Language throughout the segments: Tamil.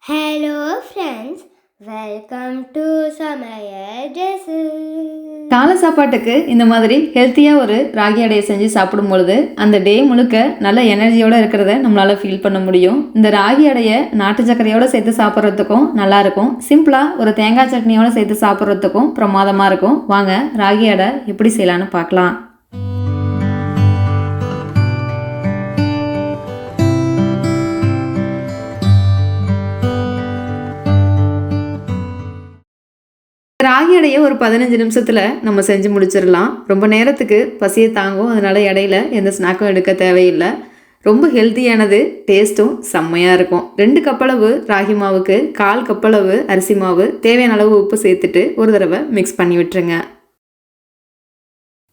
ஹலோ ஃப்ரெண்ட்ஸ், வெல்கம் டு சமையல் ட்ரெஸ்ஸு. காலை சாப்பாட்டுக்கு இந்த மாதிரி ஹெல்த்தியாக ஒரு ராகி அடையை செஞ்சு சாப்பிடும் பொழுது அந்த டே முழுக்க நல்ல எனர்ஜியோடு இருக்கிறத நம்மளால் ஃபீல் பண்ண முடியும். இந்த ராகி அடையை நாட்டு சர்க்கரையோடு சேர்த்து சாப்பிட்றதுக்கும் நல்லாயிருக்கும். சிம்பிளாக ஒரு தேங்காய் சட்னியோடு சேர்த்து சாப்பிட்றதுக்கும் பிரமாதமாக இருக்கும். வாங்க ராகி அடை எப்படி செய்யலான்னு பார்க்கலாம். ராகி அடையை ஒரு 15 நிமிஷத்தில் நம்ம செஞ்சு முடிச்சிடலாம். ரொம்ப நேரத்துக்கு பசியை தாங்கும். அதனால் இடையில எந்த ஸ்நாக்கும் எடுக்க தேவையில்லை. ரொம்ப ஹெல்த்தியானது, டேஸ்ட்டும் செம்மையாக இருக்கும். 2 கப்பளவு ராகி மாவுக்கு 1/4 கப்பளவு அரிசி மாவு, தேவையான அளவு உப்பு சேர்த்துட்டு ஒரு தடவை மிக்ஸ் பண்ணி விட்டுருங்க.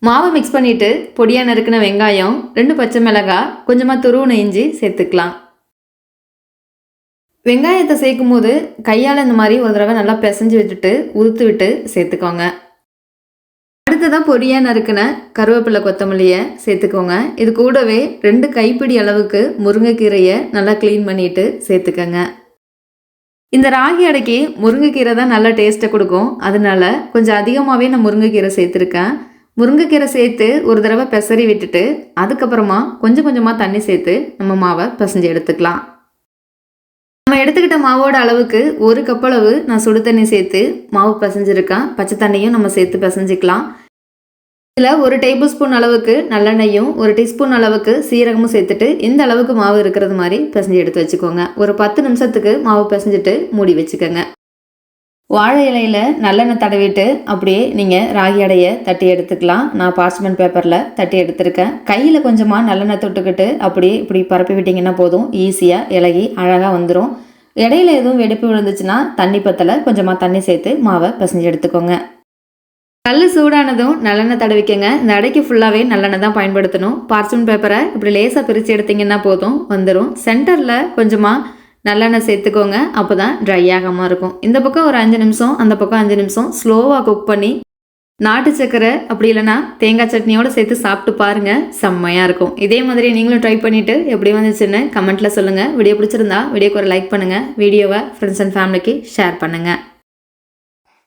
மாவை மிக்ஸ் பண்ணிவிட்டு பொடியாக நறுக்கின வெங்காயம், 2 பச்சை மிளகாய், கொஞ்சமாக துருவின இஞ்சி சேர்த்துக்கலாம். வெங்காயத்தை சேர்க்கும் போது கையால் இந்த மாதிரி ஒரு தடவை நல்லா பிசைஞ்சு விட்டுட்டு உதுத்து விட்டு சேர்த்துக்கோங்க. அடுத்ததாக பொடியாக நறுக்கின கருவேப்பிலை, கொத்தமல்லியை சேர்த்துக்கோங்க. இது கூடவே 2 கைப்பிடி அளவுக்கு முருங்கைக்கீரையை நல்லா க்ளீன் பண்ணிட்டு சேர்த்துக்கோங்க. இந்த ராகி அடைக்கு முருங்கைக்கீரை தான் நல்லா டேஸ்ட்டை கொடுக்கும். அதனால கொஞ்சம் அதிகமாகவே நான் முருங்கைக்கீரை சேர்த்துருக்கேன். முருங்கைக்கீரை சேர்த்து ஒரு தடவை பெசரி விட்டுட்டு அதுக்கப்புறமா கொஞ்சம் கொஞ்சமாக தண்ணி சேர்த்து நம்ம மாவை பிசைஞ்சு எடுத்துக்கலாம். நம்ம எடுத்துக்கிட்ட மாவோட அளவுக்கு 1 கப்பளவு நான் சுடு தண்ணி சேர்த்து மாவு பிசைஞ்சிருக்கேன். பச்சை தண்ணியும் நம்ம சேர்த்து பிசைஞ்சிக்கலாம். இதில் 1 டேபிள் ஸ்பூன் அளவுக்கு நல்லெண்ணெயும் 1 டீஸ்பூன் அளவுக்கு சீரகமும் சேர்த்துட்டு இந்த அளவுக்கு மாவு இருக்கிறது மாதிரி பிசைஞ்சு எடுத்து வச்சுக்கோங்க. ஒரு 10 நிமிஷத்துக்கு மாவு பிசைஞ்சிட்டு மூடி வச்சுக்கோங்க. வாழை இலையில் நல்லெண்ணெய் தடவிட்டு அப்படியே நீங்கள் ராகி அடையை தட்டி எடுத்துக்கலாம். நான் பார்ச்மெண்ட் பேப்பரில் தட்டி எடுத்திருக்கேன். கையில் கொஞ்சமாக நல்லெண்ணெய் தொட்டுக்கிட்டு அப்படியே இப்படி பரப்பி விட்டிங்கன்னா போதும், ஈஸியாக இலகி அழகாக வந்துடும். இடையில எதுவும் வெடிப்பு விழுந்துச்சுன்னா தண்ணி பத்தலை, கொஞ்சமாக தண்ணி சேர்த்து மாவை பிசைஞ்சு எடுத்துக்கோங்க. கல் சூடானதும் நல்லெண்ணெய் தடவிக்கங்க. இந்த அடைக்கு ஃபுல்லாகவே நல்லெண்ணெய் தான் பயன்படுத்தணும். பார்ச்மெண்ட் பேப்பரை இப்படி லேசாக பிரித்து எடுத்திங்கன்னா போதும், வந்துடும். சென்டரில் கொஞ்சமாக நல்லெண்ணெய் சேர்த்துக்கோங்க. அப்போ தான் ட்ரை ஆகாமல் இருக்கும். இந்த பக்கம் ஒரு 5 நிமிஷம், அந்த பக்கம் 5 நிமிஷம் ஸ்லோவாக குக் பண்ணி நாட்டு சக்கரை அப்படி இல்லைன்னா தேங்காய் சட்னியோடு சேர்த்து சாப்பிட்டு பாருங்கள், செம்மையாக இருக்கும். இதே மாதிரி நீங்களும் ட்ரை பண்ணிவிட்டு எப்படி வந்துச்சுன்னு கமெண்ட்டில் சொல்லுங்கள். வீடியோ பிடிச்சிருந்தா வீடியோக்கு ஒரு லைக் பண்ணுங்கள். வீடியோவை ஃப்ரெண்ட்ஸ் அண்ட் ஃபேமிலிக்கு ஷேர் பண்ணுங்கள்.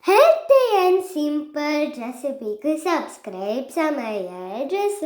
ஹெல்த்தி அண்ட் சிம்பிள் ரெசிபிக்கு சப்ஸ்கிரைப் சமையல் ட்ரெஸ்.